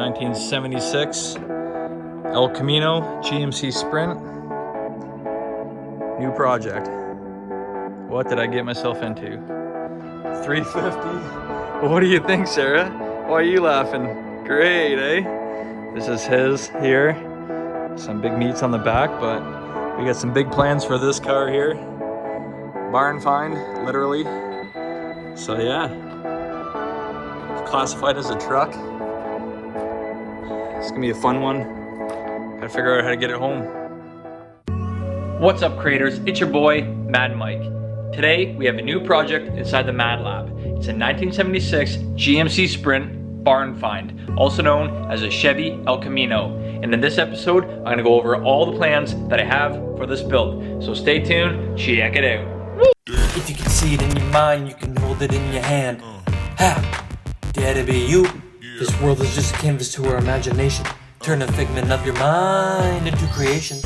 1976 El Camino GMC Sprint. New project. What did I get myself into? 350. What do you think, Sarah? Why are you laughing? Great, eh? This is his here. Some big meats on the back, but we got some big plans for this car here. Barn find, literally. So yeah, it's classified as a truck. It's gonna be a fun one. Gotta figure out how to get it home. What's up, creators? It's your boy, Mad Mike. Today, we have a new project inside the Mad Lab. It's a 1976 GMC Sprint Barn Find, also known as a Chevy El Camino. And in this episode, I'm gonna go over all the plans that I have for this build. So stay tuned, check it out. If you can see it in your mind, you can hold it in your hand. Ha! Dare to be you. This world is just a canvas to our imagination. Turn a figment of your mind into creation.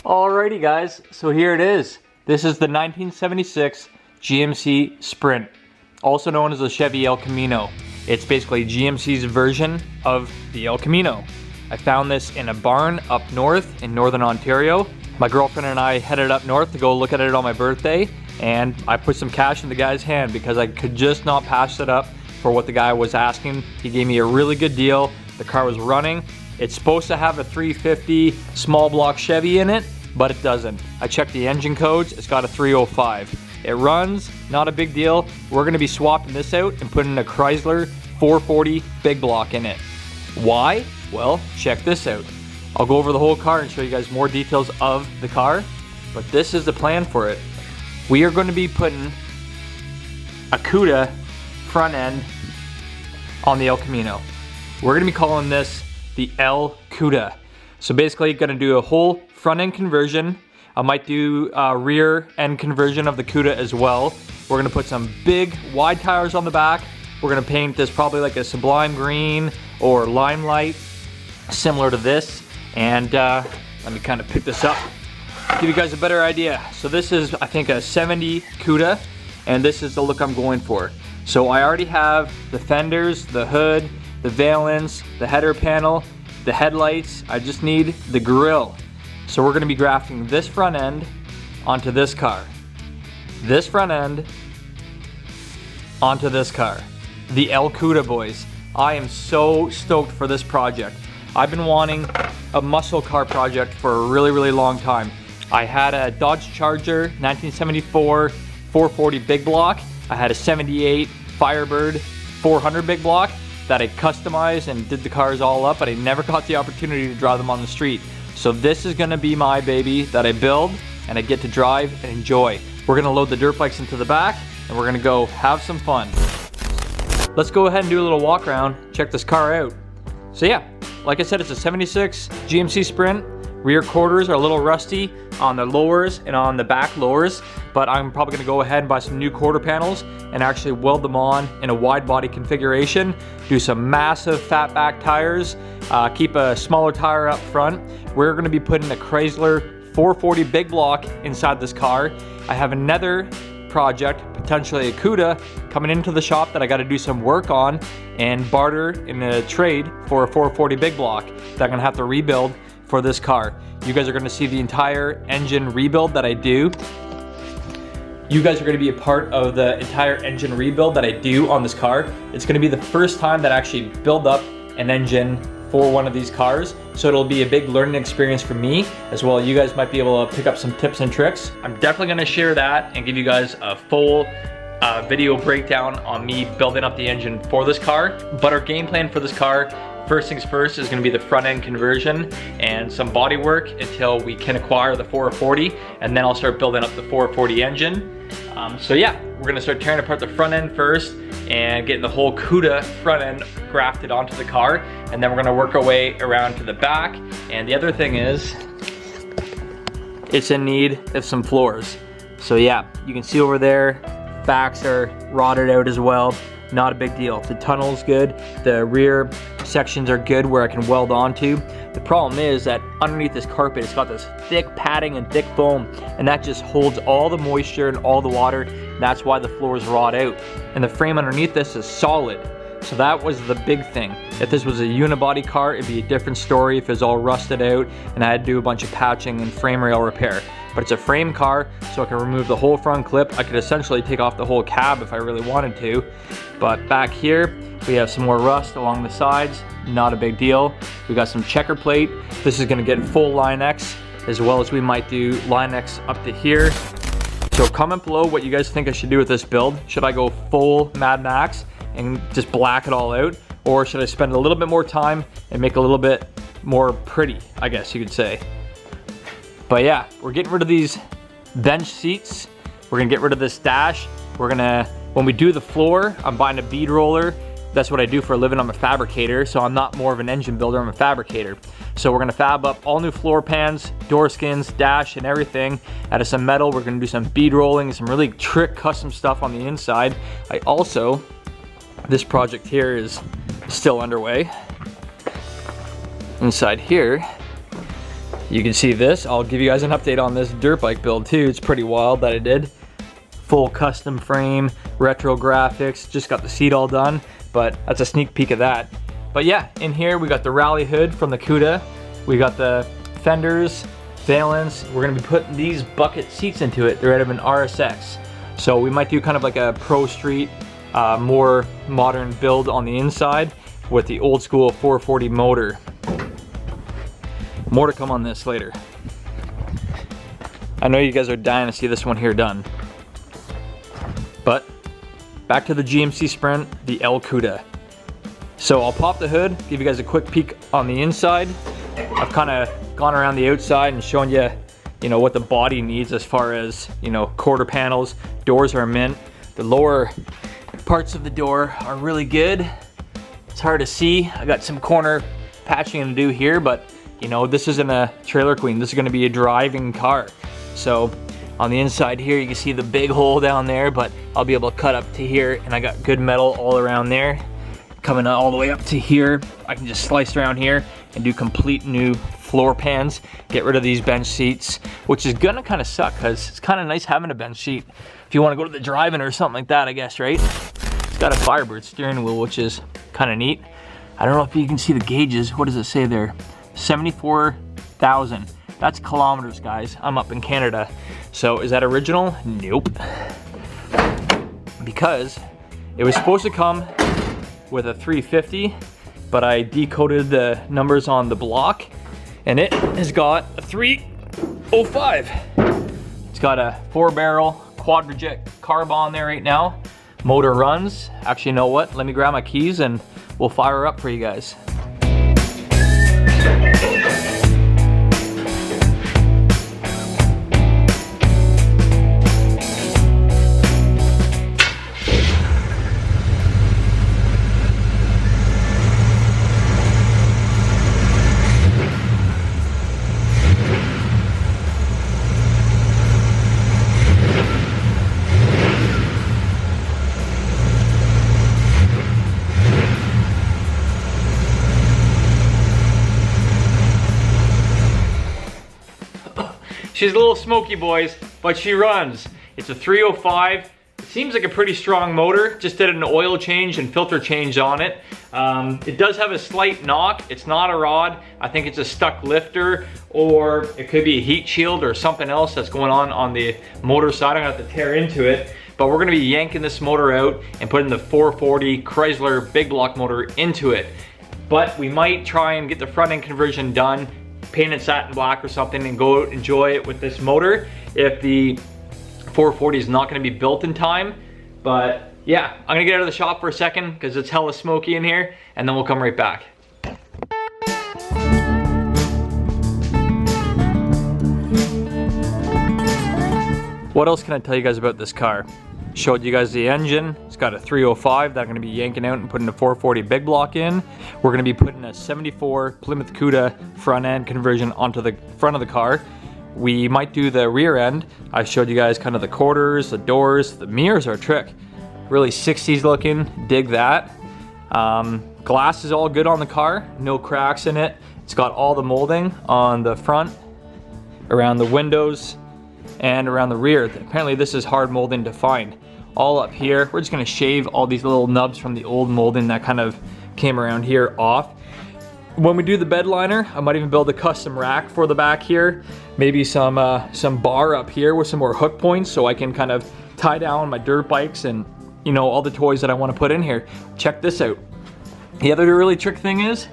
Alrighty guys, so here it is. This is the 1976 GMC Sprint, also known as the Chevy El Camino. It's basically GMC's version of the El Camino. I found this in a barn up north in Northern Ontario. My girlfriend and I headed up north to go look at it on my birthday, and I put some cash in the guy's hand because I could just not pass it up for what the guy was asking. He gave me a really good deal. The car was running. It's supposed to have a 350 small block Chevy in it, but it doesn't. I checked the engine codes, it's got a 305. It runs, not a big deal. We're gonna be swapping this out and putting a Chrysler 440 big block in it. Why? Well, check this out. I'll go over the whole car and show you guys more details of the car, but this is the plan for it. We are going to be putting a Cuda front end on the El Camino. We're going to be calling this the El Cuda. So basically going to do a whole front end conversion. I might do a rear end conversion of the Cuda as well. We're going to put some big wide tires on the back. We're going to paint this probably like a sublime green or limelight, similar to this. And let me kind of pick this up, give you guys a better idea. So this is, I think, a 70 Cuda, and this is the look I'm going for. So I already have the fenders, the hood, the valence, the header panel, the headlights. I just need the grille. So we're gonna be grafting this front end onto this car. This front end onto this car. The El Cuda, boys. I am so stoked for this project. I've been wanting a muscle car project for a really, really long time. I had a Dodge Charger 1974 440 big block. I had a 78 Firebird 400 big block that I customized and did the cars all up, but I never got the opportunity to drive them on the street. So this is gonna be my baby that I build and I get to drive and enjoy. We're gonna load the dirt bikes into the back and we're gonna go have some fun. Let's go ahead and do a little walk around, check this car out. So yeah, like I said, it's a 76 GMC Sprint. Rear quarters are a little rusty on the lowers and on the back lowers, but I'm probably gonna go ahead and buy some new quarter panels and actually weld them on in a wide body configuration, do some massive fat back tires, keep a smaller tire up front. We're gonna be putting a Chrysler 440 big block inside this car. I have another project, potentially a Cuda, coming into the shop that I got to do some work on and barter in a trade for a 440 big block that I'm gonna have to rebuild for this car. You guys are gonna see the entire engine rebuild that I do. You guys are gonna be a part of the entire engine rebuild that I do on this car. It's gonna be the first time that I actually build up an engine for one of these cars. So it'll be a big learning experience for me as well. You guys might be able to pick up some tips and tricks. I'm definitely gonna share that and give you guys a full video breakdown on me building up the engine for this car. But our game plan for this car, first things first, is gonna be the front end conversion and some body work until we can acquire the 440, and then I'll start building up the 440 engine. So yeah, we're gonna start tearing apart the front end first and getting the whole Cuda front end grafted onto the car, and then we're gonna work our way around to the back. And the other thing is, it's in need of some floors. So yeah, you can see over there, backs are rotted out as well. Not a big deal. The tunnel's good, the rear sections are good where I can weld onto. The problem is that underneath this carpet, it's got this thick padding and thick foam, and that just holds all the moisture and all the water. That's why the floors rot out. And the frame underneath this is solid. So that was the big thing. If this was a unibody car, it'd be a different story if it was all rusted out and I had to do a bunch of patching and frame rail repair. But it's a frame car, so I can remove the whole front clip. I could essentially take off the whole cab if I really wanted to. But back here, we have some more rust along the sides, not a big deal. We got some checker plate. This is gonna get full Line X, as well as we might do Line X up to here. So comment below what you guys think I should do with this build. Should I go full Mad Max and just black it all out? Or should I spend a little bit more time and make it a little bit more pretty, I guess you could say. But yeah, we're getting rid of these bench seats. We're gonna get rid of this dash. We're gonna, when we do the floor, I'm buying a bead roller. That's what I do for a living. I'm a fabricator, so I'm not more of an engine builder, I'm a fabricator. So we're gonna fab up all new floor pans, door skins, dash, and everything out of some metal. We're gonna do some bead rolling and some really trick custom stuff on the inside. I also, this project here is still underway. Inside here, you can see this. I'll give you guys an update on this dirt bike build too. It's pretty wild that I did. Full custom frame, retro graphics, just got the seat all done, but that's a sneak peek of that. But yeah, in here we got the rally hood from the Cuda. We got the fenders, valence. We're gonna be putting these bucket seats into it. They're out of an RSX. So we might do kind of like a Pro Street, more modern build on the inside with the old school 440 motor. More to come on this later. I know you guys are dying to see this one here done. But back to the GMC Sprint, the Cuda. So I'll pop the hood, give you guys a quick peek on the inside. I've kind of gone around the outside and shown you, what the body needs as far as, quarter panels. Doors are mint. The lower parts of the door are really good. It's hard to see. I got some corner patching to do here, but this isn't a trailer queen. This is gonna be a driving car. So on the inside here, you can see the big hole down there, but I'll be able to cut up to here, and I got good metal all around there. Coming all the way up to here, I can just slice around here and do complete new floor pans, get rid of these bench seats, which is gonna kind of suck because it's kind of nice having a bench seat if you want to go to the drive-in or something like that, I guess, right? It's got a Firebird steering wheel, which is kind of neat. I don't know if you can see the gauges. What does it say there? 74,000. That's kilometers, guys. I'm up in Canada. So is that original? Nope. Because it was supposed to come with a 350, but I decoded the numbers on the block and it has got a 305. It's got a 4-barrel quadrajet carb on there right now. Motor runs. Actually, you know what? Let me grab my keys and we'll fire her up for you guys. She's a little smoky, boys, but she runs. It's a 305. It seems like a pretty strong motor. Just did an oil change and filter change on it. It does have a slight knock. It's not a rod. I think it's a stuck lifter, or it could be a heat shield or something else that's going on the motor side. I'm gonna have to tear into it. But we're gonna be yanking this motor out and putting the 440 Chrysler big block motor into it. But we might try and get the front end conversion done, paint it satin black or something, and go enjoy it with this motor if the 440 is not going to be built in time. But yeah, I'm gonna get out of the shop for a second because it's hella smoky in here, and then we'll come right back. What else can I tell you guys about this car? Showed you guys the engine. It's got a 305 that I'm gonna be yanking out and putting a 440 big block in. We're gonna be putting a 74 Plymouth Cuda front end conversion onto the front of the car. We might do the rear end. I showed you guys kind of the quarters, the doors, the mirrors are a trick. Really 60s looking, dig that. Glass is all good on the car, no cracks in it. It's got all the molding on the front, around the windows, and around the rear. Apparently this is hard molding to find. all up here. We're just gonna shave all these little nubs from the old molding that kind of came around here off. When we do the bed liner, I might even build a custom rack for the back here. Maybe some bar up here with some more hook points so I can kind of tie down my dirt bikes and, you know, all the toys that I want to put in here. Check this out. The other really trick thing is,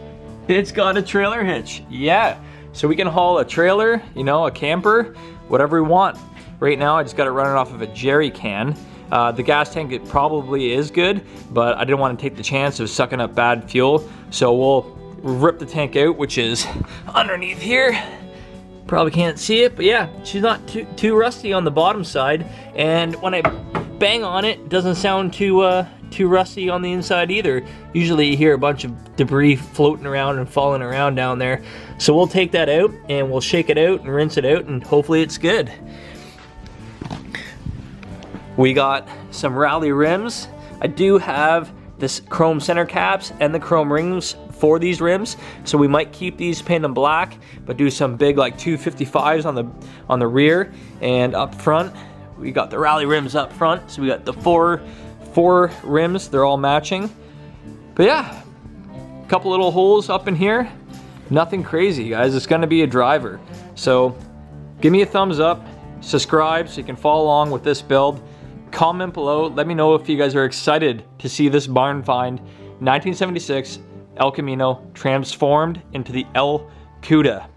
it's got a trailer hitch. Yeah, so we can haul a trailer, you know, a camper, whatever we want. Right now, I just got it running off of a jerry can. The gas tank, it probably is good, but I didn't want to take the chance of sucking up bad fuel. So we'll rip the tank out, which is underneath here. Probably can't see it, but yeah, she's not too rusty on the bottom side. And when I bang on it, it doesn't sound too rusty on the inside either. Usually you hear a bunch of debris floating around and falling around down there. So we'll take that out and we'll shake it out and rinse it out, and hopefully it's good. We got some rally rims. I do have this chrome center caps and the chrome rings for these rims, so we might keep these painted black, but do some big like 255s on the rear. And up front, we got the rally rims up front, so we got the four rims. They're all matching. But yeah, a couple little holes up in here. Nothing crazy, guys. It's gonna be a driver. So give me a thumbs up, subscribe so you can follow along with this build. Comment below, let me know if you guys are excited to see this barn find 1976 El Camino transformed into the El Cuda.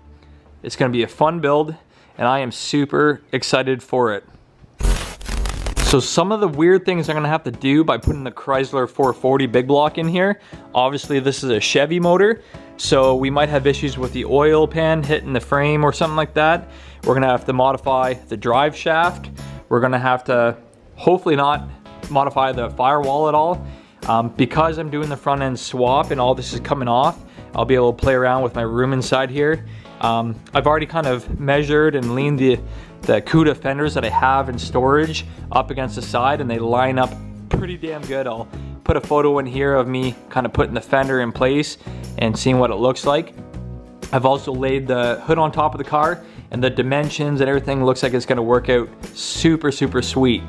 It's gonna be a fun build, and I am super excited for it. So some of the weird things I'm gonna have to do by putting the Chrysler 440 big block in here. Obviously this is a Chevy motor, so we might have issues with the oil pan hitting the frame or something like that. We're gonna have to modify the drive shaft. We're gonna have to hopefully not modify the firewall at all. Because I'm doing the front end swap and all this is coming off, I'll be able to play around with my room inside here. I've already kind of measured and leaned the Cuda fenders that I have in storage up against the side, and they line up pretty damn good. I'll put a photo in here of me kind of putting the fender in place and seeing what it looks like. I've also laid the hood on top of the car, and the dimensions and everything looks like it's gonna work out super, super sweet.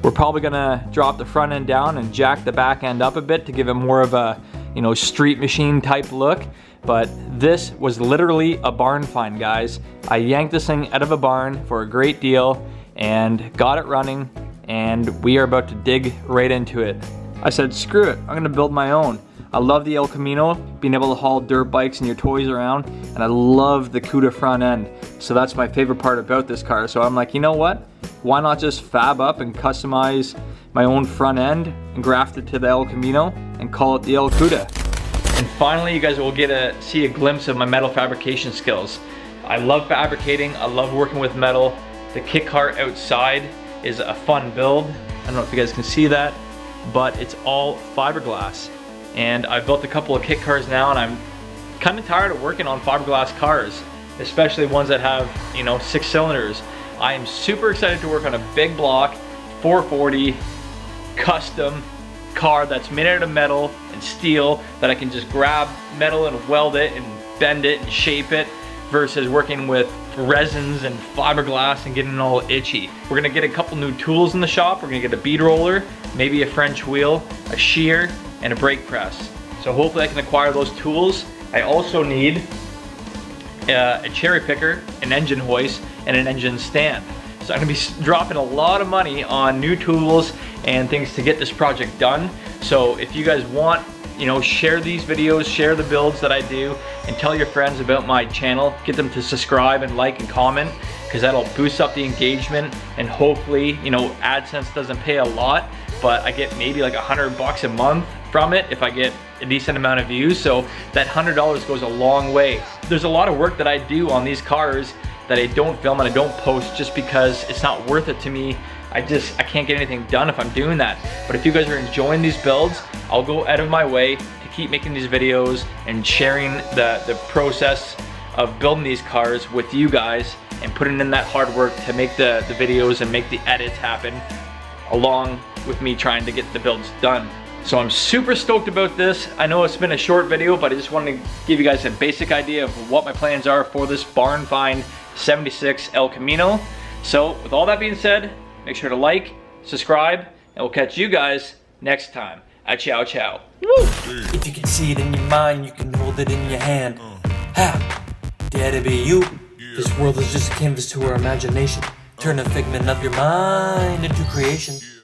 We're probably gonna drop the front end down and jack the back end up a bit to give it more of a, you know, street machine type look. But this was literally a barn find, guys. I yanked this thing out of a barn for a great deal and got it running, and we are about to dig right into it. I said, screw it, I'm gonna build my own. I love the El Camino, being able to haul dirt bikes and your toys around, and I love the Cuda front end. So that's my favorite part about this car. So I'm like, you know what? Why not just fab up and customize my own front end and graft it to the El Camino and call it the El Cuda. And finally, you guys will get to see a glimpse of my metal fabrication skills. I love fabricating, I love working with metal. The kit cart outside is a fun build. I don't know if you guys can see that, but it's all fiberglass. And I've built a couple of kit cars now, and I'm kind of tired of working on fiberglass cars, especially ones that have, you know, 6 cylinders. I am super excited to work on a big block 440 custom car that's made out of metal and steel, that I can just grab metal and weld it and bend it and shape it, versus working with resins and fiberglass and getting all itchy. We're gonna get a couple new tools in the shop. We're gonna get a bead roller, maybe a French wheel, a shear, and a brake press. So hopefully I can acquire those tools. I also need a cherry picker, an engine hoist, and an engine stand. So I'm gonna be dropping a lot of money on new tools and things to get this project done. So if you guys want, you know, share these videos, share the builds that I do, and tell your friends about my channel. Get them to subscribe and like and comment, because that'll boost up the engagement, and hopefully, you know, AdSense doesn't pay a lot, but I get maybe like $100 a month from it if I get a decent amount of views. So that $100 goes a long way. There's a lot of work that I do on these cars that I don't film and I don't post just because it's not worth it to me. I can't get anything done if I'm doing that. But if you guys are enjoying these builds, I'll go out of my way to keep making these videos and sharing the process of building these cars with you guys, and putting in that hard work to make the videos and make the edits happen, along with me trying to get the builds done. So I'm super stoked about this. I know it's been a short video, but I just wanted to give you guys a basic idea of what my plans are for this barn find 76 El Camino. So with all that being said, make sure to like, subscribe, And we'll catch you guys next time. Ciao, ciao. If you can see it in your mind, you can hold it in your hand. Ha! Dare to be you. This world is just a canvas to our imagination. Turn a figment of your mind into creation.